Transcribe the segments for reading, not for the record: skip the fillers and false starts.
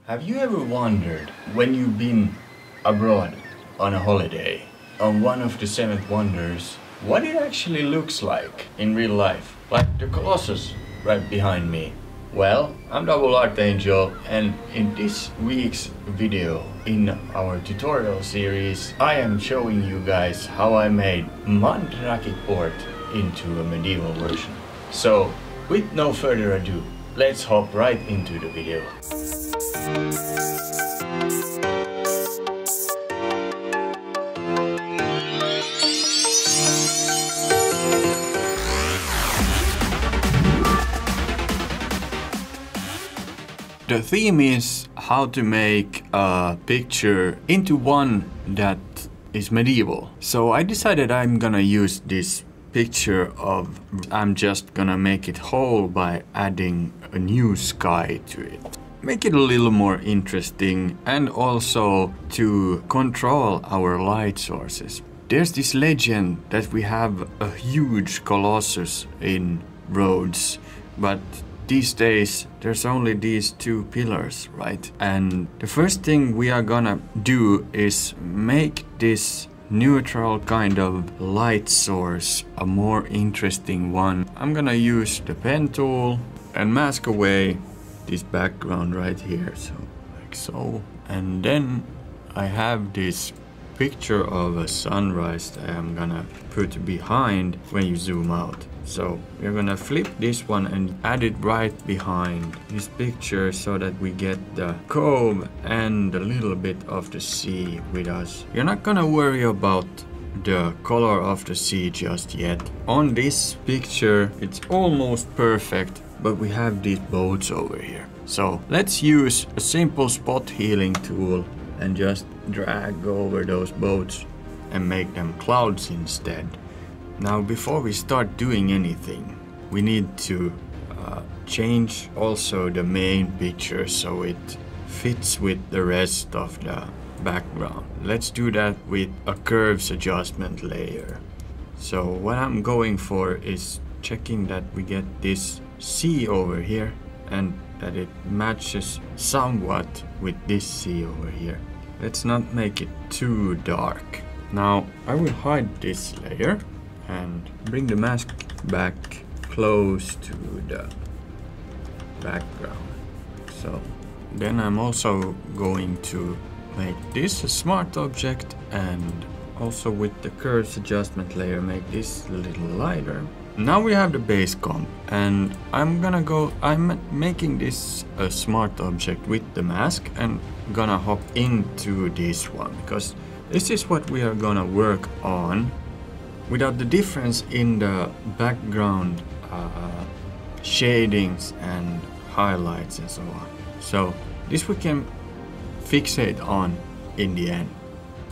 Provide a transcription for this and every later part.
Have you ever wondered when you've been abroad on a holiday on one of the seven wonders what it actually looks like in real life? Like the Colossus right behind me. Well, I'm Double Archangel, and in this week's video in our tutorial series I am showing you guys how I made Mandraki port into a medieval version. So with no further ado, let's hop right into the video. The theme is how to make a picture into one that is medieval. So I decided I'm gonna use this picture of, I'm just gonna make it whole by adding a new sky to it. Make it a little more interesting and also to control our light sources. There's this legend that we have a huge Colossus in Rhodes, but these days there's only these two pillars, right? And the first thing we are gonna do is make this neutral kind of light source a more interesting one. I'm gonna use the pen tool and mask away this background right here, so like so. And then I have this picture of a sunrise that I'm gonna put behind when you zoom out. So we're gonna flip this one and add it right behind this picture so that we get the cove and a little bit of the sea with us. You're not gonna worry about the color of the sea just yet. On this picture it's almost perfect, but we have these boats over here. So let's use a simple spot healing tool and just drag over those boats and make them clouds instead. Now before we start doing anything, we need to change also the main picture so it fits with the rest of the background. Let's do that with a curves adjustment layer. So what I'm going for is checking that we get this sea over here and that it matches somewhat with this sea over here. Let's not make it too dark. Now I will hide this layer and bring the mask back close to the background. So then I'm also going to make this a smart object and also with the curves adjustment layer make this a little lighter. Now we have the base comp and I'm making this a smart object with the mask and gonna hop into this one because this is what we are gonna work on without the difference in the background shadings and highlights and so on. So this we can fixate on in the end.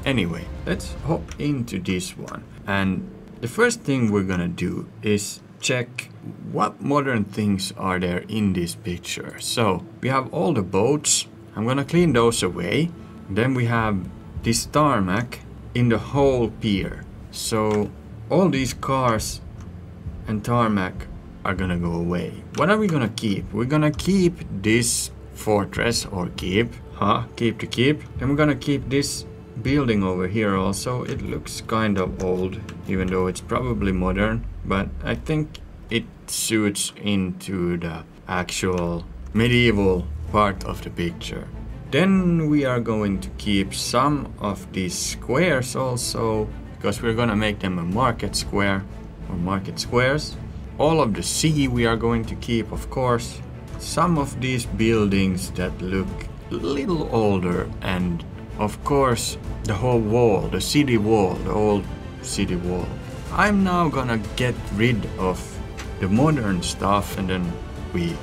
Anyway, let's hop into this one. And the first thing we're gonna do is check what modern things are there in this picture. So we have all the boats. I'm gonna clean those away. Then we have this tarmac in the whole pier. So all these cars and tarmac are gonna go away. What are we gonna keep? We're gonna keep this fortress or keep to keep. Then we're gonna keep this building over here also. It looks kind of old, even though it's probably modern, but I think it suits into the actual medieval part of the picture. Then we are going to keep some of these squares also, because we're gonna make them a market square or market squares. All of the sea we are going to keep, of course. Some of these buildings that look a little older, and of course the whole wall, the city wall, the old city wall. I'm now gonna get rid of the modern stuff and then we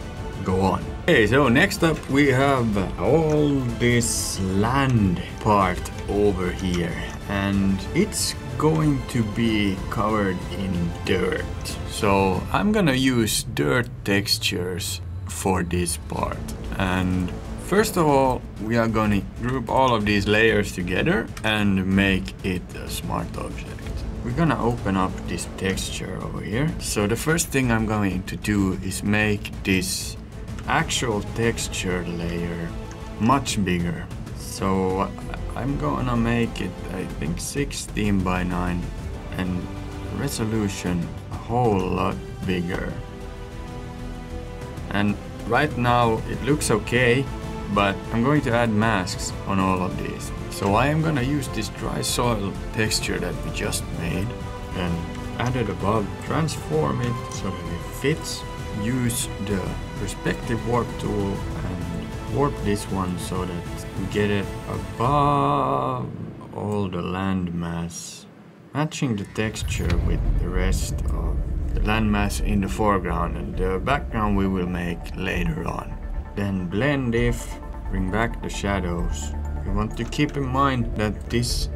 go on. Okay, so next up we have all this land part over here and it's going to be covered in dirt. So I'm gonna use dirt textures for this part. And first of all, we are gonna group all of these layers together and make it a smart object. We're gonna open up this texture over here. So the first thing I'm going to do is make this actual texture layer much bigger. So I'm gonna make it, I think, 16 by 9 and resolution a whole lot bigger. And right now it looks okay, but I'm going to add masks on all of these. So I am gonna use this dry soil texture that we just made and add it above, transform it so that it fits, use the perspective warp tool and warp this one so that we get it above all the landmass, matching the texture with the rest of the landmass in the foreground, and the background we will make later on. Then blend if, bring back the shadows. We want to keep in mind that this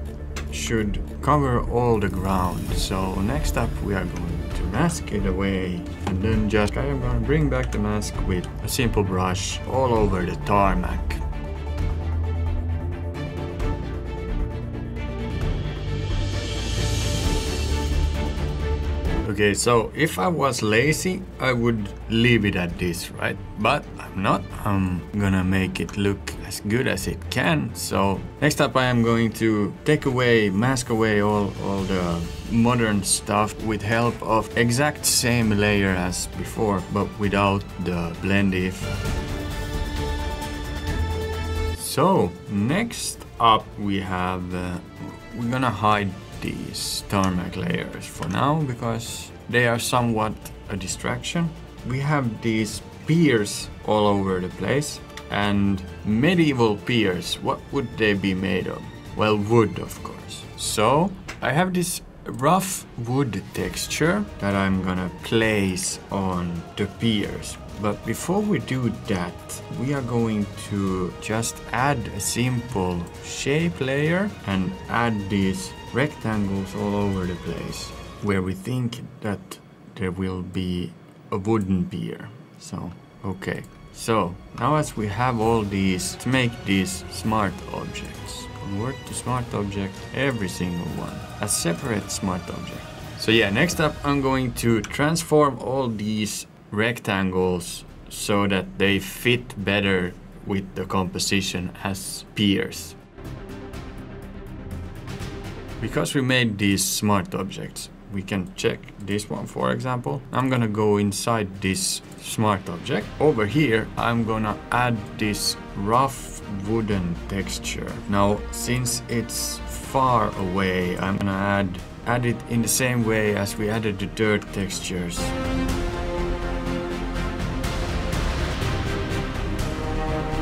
should cover all the ground. So next up we are going to mask it away, and then just I'm gonna bring back the mask with a simple brush all over the tarmac. Okay, so if I was lazy, I would leave it at this, right? But I'm not. I'm gonna make it look as good as it can. So next up I am going to mask away all the modern stuff with help of exact same layer as before, but without the blend if. So next up we have, we're gonna hide these tarmac layers for now because they are somewhat a distraction. We have these piers all over the place, and medieval piers, what would they be made of? Well, wood, of course. So I have this rough wood texture that I'm gonna place on the piers. But before we do that, we are going to just add a simple shape layer and add these rectangles all over the place where we think that there will be a wooden pier. So, okay. So, now as we have all these, to make these smart objects, convert to smart object, every single one, a separate smart object. So yeah, next up I'm going to transform all these rectangles so that they fit better with the composition as piers. Because we made these smart objects, we can check this one, for example. I'm gonna go inside this smart object. Over here, I'm gonna add this rough wooden texture. Now, since it's far away, I'm gonna add it in the same way as we added the dirt textures.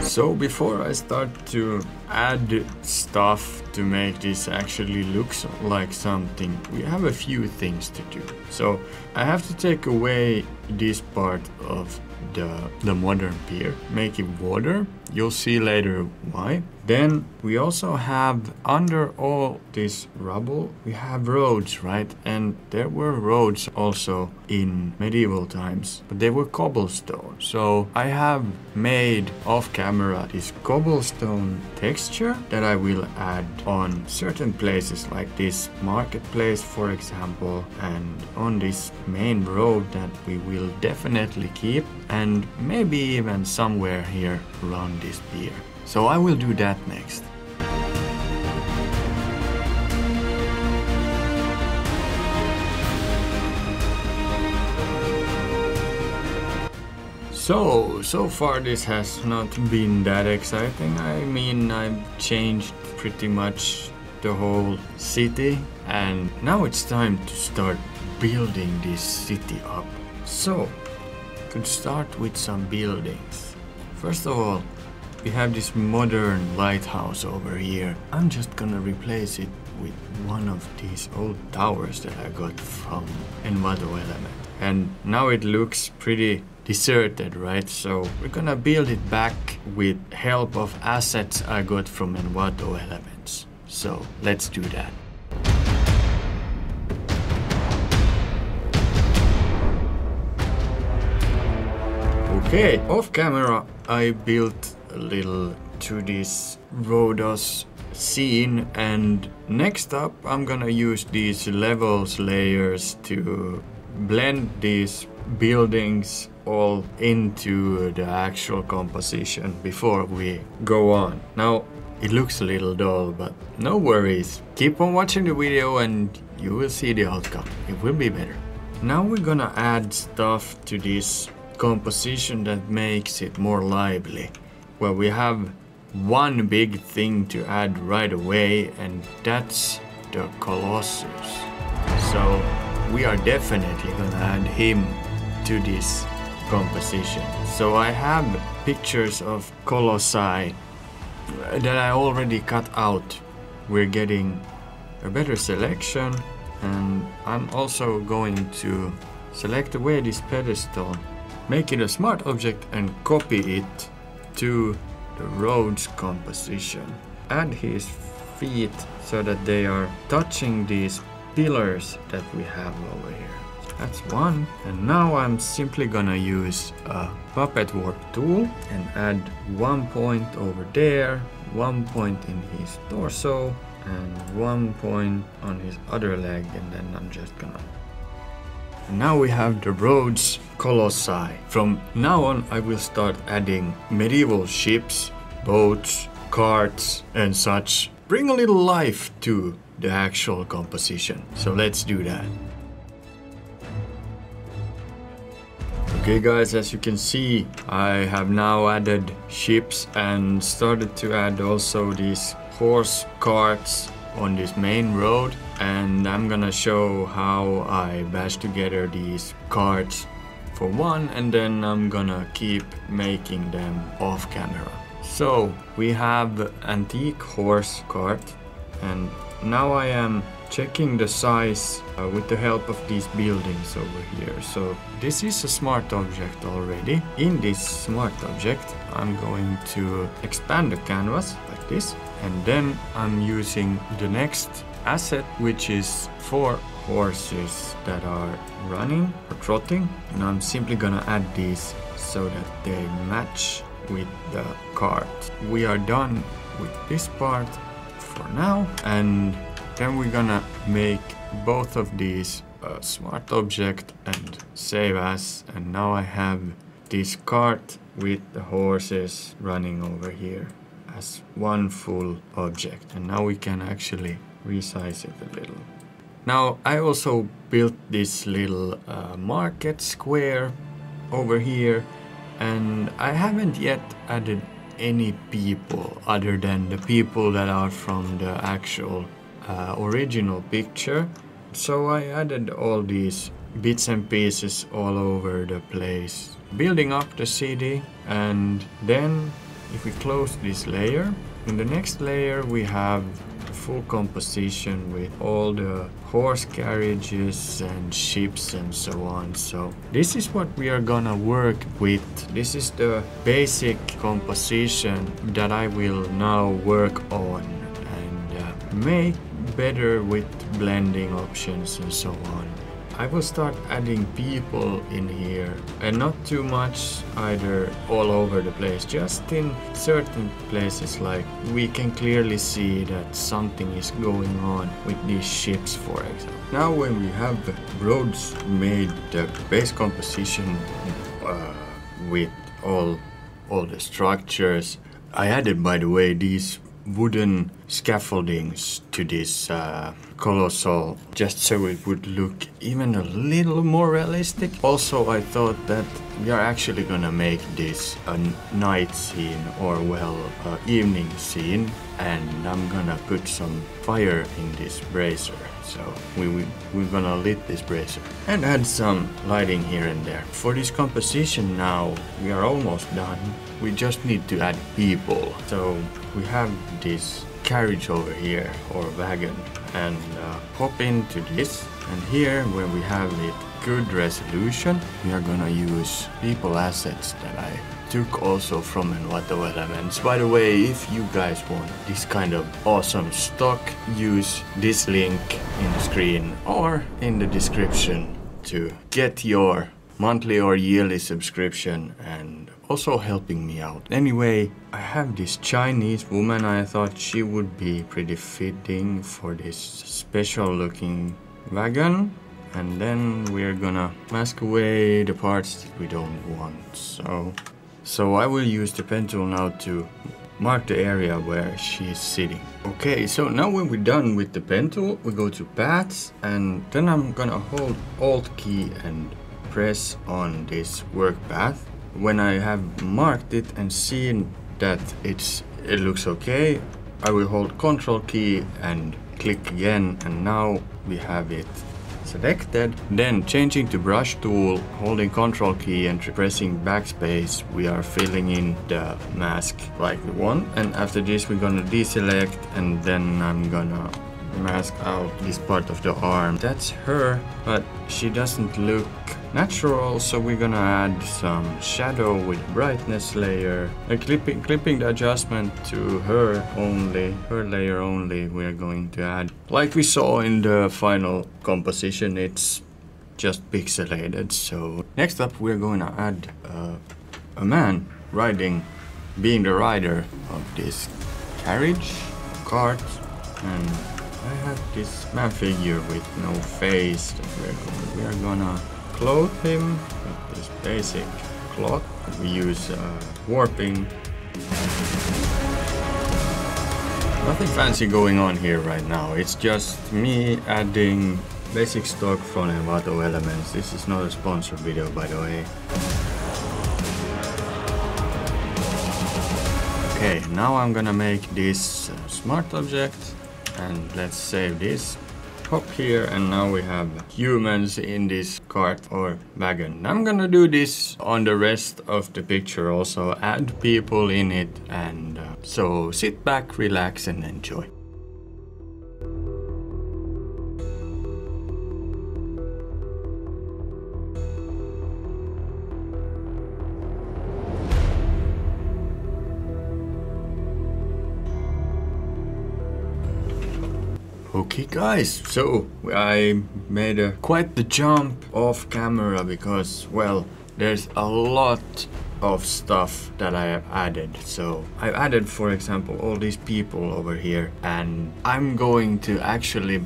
So before I start to add stuff to make this actually look like something, we have a few things to do. So I have to take away this part of the modern pier, make it water. You'll see later why. Then we also have, under all this rubble, we have roads, right? And there were roads also in medieval times, but they were cobblestone. So I have made off camera this cobblestone texture that I will add on certain places, like this marketplace, for example, and on this main road that we will definitely keep, and maybe even somewhere here around this pier. So I will do that next. So far this has not been that exciting. I mean, I've changed pretty much the whole city, and now it's time to start building this city up. So, could start with some buildings. First of all, we have this modern lighthouse over here. I'm just gonna replace it with one of these old towers that I got from Envato Element. And now it looks pretty deserted, right? So we're gonna build it back with help of assets I got from Envato Elements. So let's do that. Okay, off camera I built a little to this Rhodes scene, and next up I'm gonna use these levels layers to blend these buildings all into the actual composition before we go on. Now, it looks a little dull, but no worries. Keep on watching the video and you will see the outcome. It will be better. Now we're gonna add stuff to this composition that makes it more lively. Well, we have one big thing to add right away, and that's the Colossus. So we are definitely gonna add him to this composition. So I have pictures of Colossi that I already cut out. We're getting a better selection, and I'm also going to select away this pedestal, make it a smart object and copy it to the Rhodes composition. Add his feet so that they are touching these pillars that we have over here. That's one. And now I'm simply gonna use a puppet warp tool and add 1 point over there, 1 point in his torso, and 1 point on his other leg, and then I'm just gonna... And now we have the Rhodes Colossi. From now on I will start adding medieval ships, boats, carts and such. Bring a little life to the actual composition. So let's do that. Okay guys, as you can see, I have now added ships and started to add also these horse carts on this main road, and I'm gonna show how I bash together these carts for one, and then I'm gonna keep making them off camera. So we have antique horse cart, and now I am checking the size with the help of these buildings over here. So this is a smart object already. In this smart object I'm going to expand the canvas like this, and then I'm using the next asset, which is 4 horses that are running or trotting, and I'm simply gonna add these so that they match with the cart. We are done with this part for now, and then we're gonna make both of these a smart object and save as, and now I have this cart with the horses running over here as one full object, and now we can actually resize it a little. Now I also built this little market square over here, and I haven't yet added any people other than the people that are from the actual original picture. So I added all these bits and pieces all over the place, building up the city. And then if we close this layer, in the next layer we have the full composition with all the horse carriages and ships and so on. So this is what we are gonna work with. This is the basic composition that I will now work on and make better with blending options and so on. I will start adding people in here, and not too much either all over the place, just in certain places, like we can clearly see that something is going on with these ships, for example. Now when we have Rhodes made the base composition with all the structures, I added, by the way, these wooden scaffoldings to this colossal, just so it would look even a little more realistic. Also, I thought that we are actually gonna make this a night scene, or well, evening scene, and I'm gonna put some fire in this brazier. So we're gonna lit this brazier and add some lighting here and there. For this composition now, we are almost done. We just need to add people. So we have this carriage over here, or wagon, and hop into this. And here, where we have it good resolution, we are gonna use people assets that I took also from Envato Elements. By the way, if you guys want this kind of awesome stock, use this link in the screen or in the description to get your monthly or yearly subscription and also helping me out. Anyway, I have this Chinese woman. I thought she would be pretty fitting for this special looking wagon. and then we're gonna mask away the parts that we don't want. So I will use the pen tool now to mark the area where she's sitting. Okay, so now when we're done with the pen tool, we go to paths, and then I'm gonna hold Alt key and press on this work path. When I have marked it and seen that it looks okay, I will hold Control key and click again, and now we have it selected. Then changing to brush tool, holding Control key and pressing backspace, we are filling in the mask like we want. And after this we're gonna deselect, and then I'm gonna mask out this part of the arm. That's her, but she doesn't look natural, so we're gonna add some shadow with brightness layer, and clipping the adjustment to her layer only. We're going to add, like we saw in the final composition, it's just pixelated. So next up we're going to add a man being the rider of this cart, and I have this man figure with no face that we are gonna clothe him with this basic cloth. We use warping. Nothing fancy going on here right now. It's just me adding basic stock from Envato elements. This is not a sponsored video, by the way. Okay, now I'm gonna make this smart object, and let's save this. Hop here, and now we have humans in this cart or wagon. I'm gonna do this on the rest of the picture also, add people in it, and so sit back, relax and enjoy. Okay guys, so I made quite the jump off camera because, well, there's a lot of stuff that I have added. So I've added, for example, all these people over here, and I'm going to actually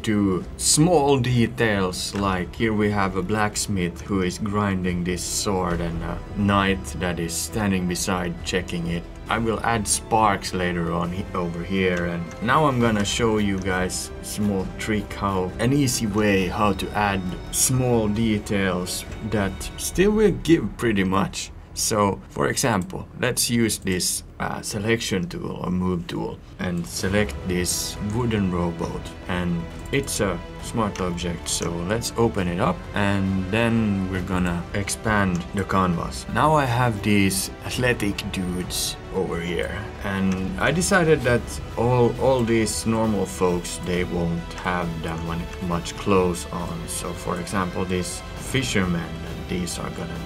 do small details, like here we have a blacksmith who is grinding this sword and a knight that is standing beside checking it. I will add sparks later on over here, and now I'm gonna show you guys a small trick, an easy way how to add small details that still will give pretty much. So for example, let's use this selection tool or move tool and select this wooden rowboat, and it's a smart object, so let's open it up, and then we're gonna expand the canvas. Now I have these athletic dudes over here, and I decided that all these normal folks, they won't have that much clothes on. So for example, this fisherman, these are gonna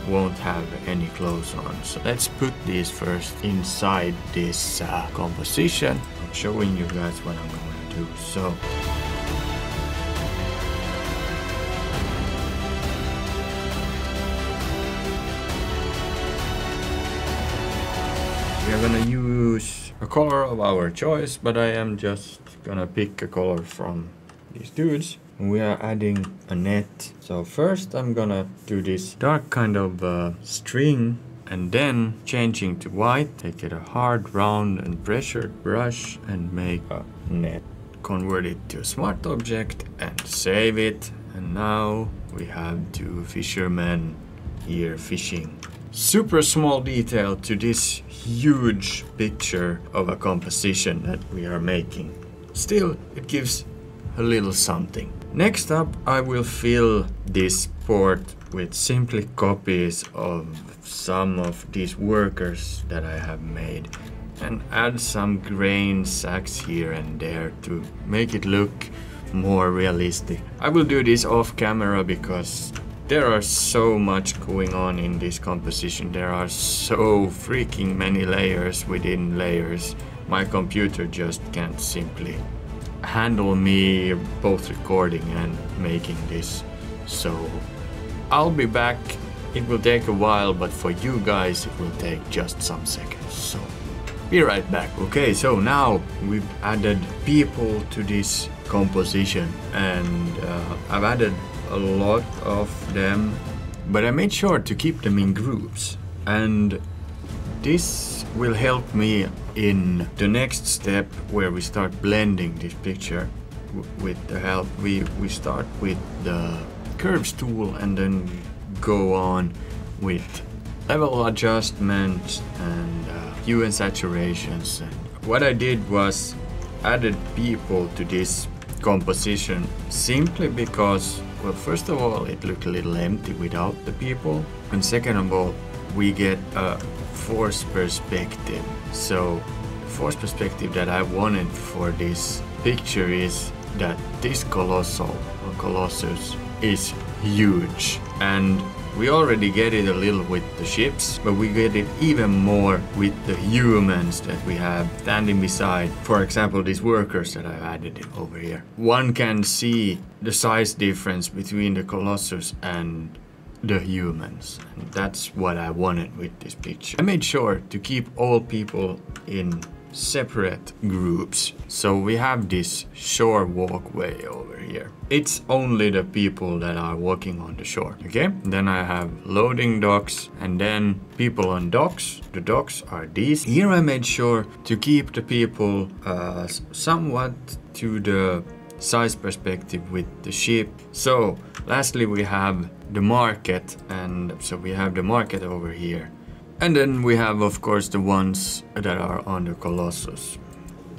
won't have any clothes on. So let's put these first inside this composition. I'm showing you guys what I'm going to do. So we are gonna use a color of our choice, but I am just gonna pick a color from these dudes. We are adding a net. So first I'm gonna do this dark kind of string, and then changing to white, take it a hard round and pressured brush and make a net. Convert it to a smart object and save it. And now we have two fishermen here fishing. Super small detail to this huge picture of a composition that we are making. Still, it gives a little something. Next up, I will fill this port with simply copies of some of these workers that I have made, and add some grain sacks here and there to make it look more realistic. I will do this off camera because there are so much going on in this composition. There are so freaking many layers within layers. My computer just can't simply handle me both recording and making this. So I'll be back. It will take a while, but for you guys it will take just some seconds. So be Be right back. Okay, so now we've added people to this composition, and I've added a lot of them, but I made sure to keep them in groups, and this will help me in the next step where we start blending this picture with the help. We start with the curves tool and then go on with level adjustments and hue and saturations. And what I did was added people to this composition simply because, well, first of all, it looked a little empty without the people, and second of all, we get a force perspective. So the force perspective that I wanted for this picture is that this Colossus is huge, and we already get it a little with the ships, but we get it even more with the humans that we have standing beside. For example, these workers that I've added over here. One can see the size difference between the Colossus and the humans. And that's what I wanted with this picture. I made sure to keep all people in separate groups. So we have this shore walkway over here. It's only the people that are walking on the shore, okay? Then I have loading docks and then people on docks. The docks are these. Here I made sure to keep the people somewhat to the size perspective with the ship. So lastly we have the market, and so we have the market over here. And then we have, of course, the ones that are on the Colossus.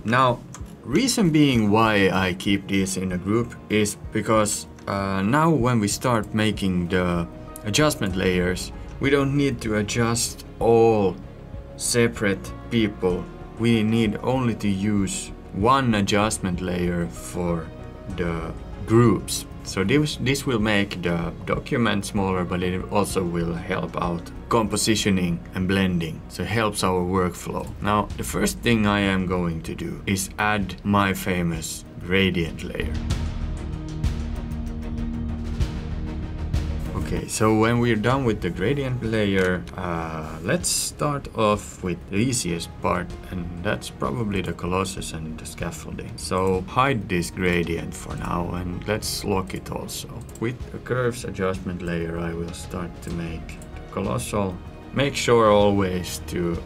Now, reason being why I keep these in a group is because now when we start making the adjustment layers, we don't need to adjust all separate people. We need only to use one adjustment layer for the groups. So this will make the document smaller, but it also will help out compositioning and blending. So it helps our workflow. Now, the first thing I am going to do is add my famous gradient layer. Okay, so when we're done with the gradient layer, let's start off with the easiest part, and that's probably the Colossus and the scaffolding. So hide this gradient for now, and let's lock it also. With the curves adjustment layer, I will start to make the colossal. Make sure always to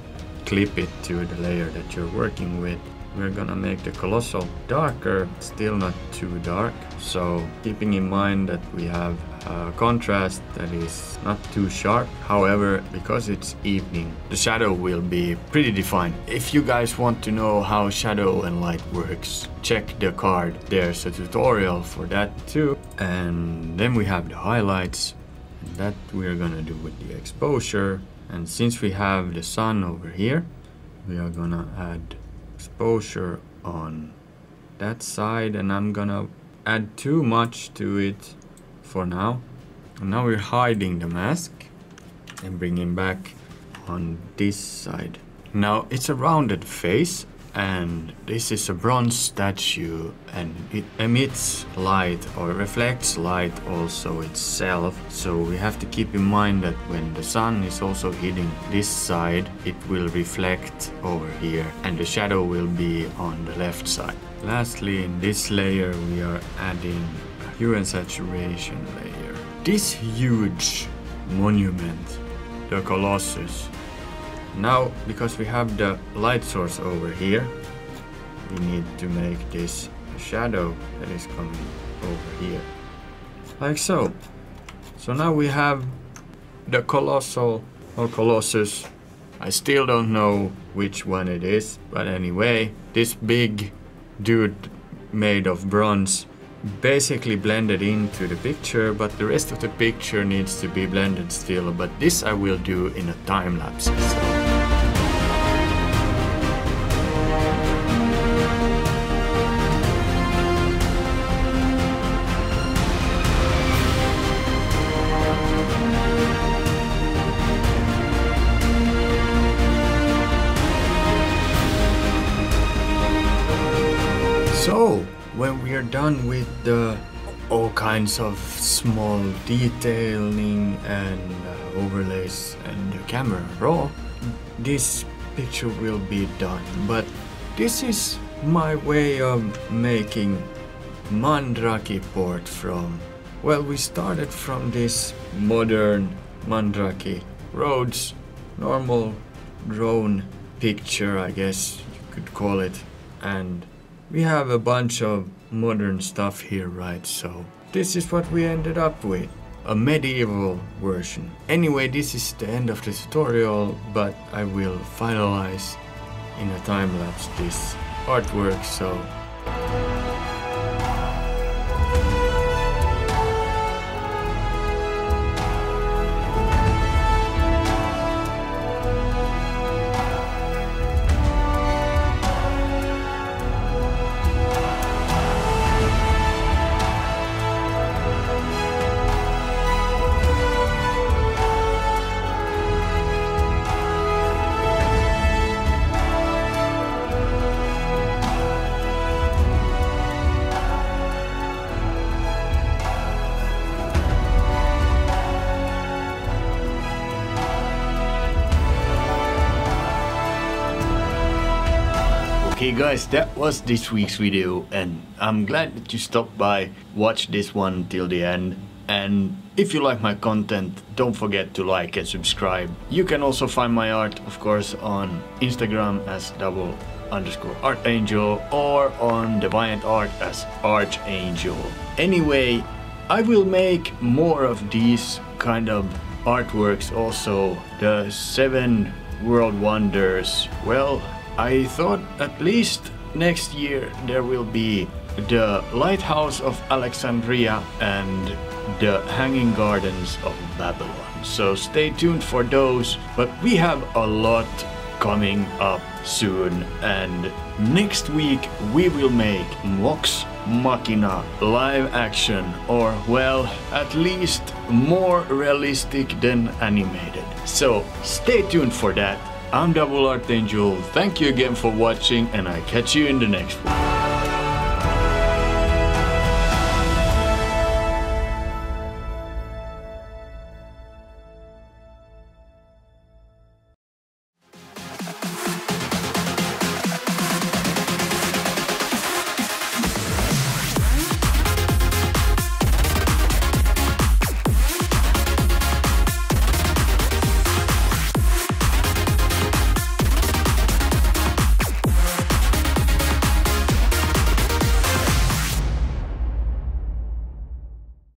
clip it to the layer that you're working with. We're gonna make the colossal darker, still not too dark. So keeping in mind that we have a contrast that is not too sharp. However, because it's evening, the shadow will be pretty defined. If you guys want to know how shadow and light works, check the card. There's a tutorial for that too. And then we have the highlights, and that we're gonna do with the exposure. And since we have the sun over here, we are gonna add exposure on that side, and I'm gonna add too much to it for now. And now we're hiding the mask and bringing back on this side. Now it's a rounded face, and this is a bronze statue, and it emits light or reflects light also itself. So we have to keep in mind that when the sun is also hitting this side, it will reflect over here, and the shadow will be on the left side. Lastly, in this layer we are adding a hue and saturation layer. This huge monument, the Colossus. Now, because we have the light source over here, we need to make this a shadow that is coming over here, like so. So now we have the colossal or Colossus. I still don't know which one it is, but anyway, this big dude made of bronze basically blended into the picture, but the rest of the picture needs to be blended still. But this I will do in a time-lapse. So, when we are done with the all kinds of small detailing and overlays and the camera raw, this picture will be done. But this is my way of making Mandraki port from, well, we started from this modern Mandraki Rhodes, normal drone picture, I guess you could call it, and we have a bunch of modern stuff here, right? So this is what we ended up with, a medieval version. Anyway, this is the end of the tutorial, but I will finalize in a time-lapse this artwork, so Okay guys, that was this week's video, and I'm glad that you stopped by, watched this one till the end. And if you like my content, don't forget to like and subscribe. You can also find my art, of course, on Instagram as double_artangel or on DeviantArt as Archangel. Anyway, I will make more of these kind of artworks also. The 7 World Wonders. Well, I thought at least next year there will be the Lighthouse of Alexandria and the Hanging Gardens of Babylon. So stay tuned for those, but we have a lot coming up soon, and next week we will make Vox Machina live action, or well, at least more realistic than animated. So stay tuned for that. I'm Double Archangel, thank you again for watching, and I catch you in the next one.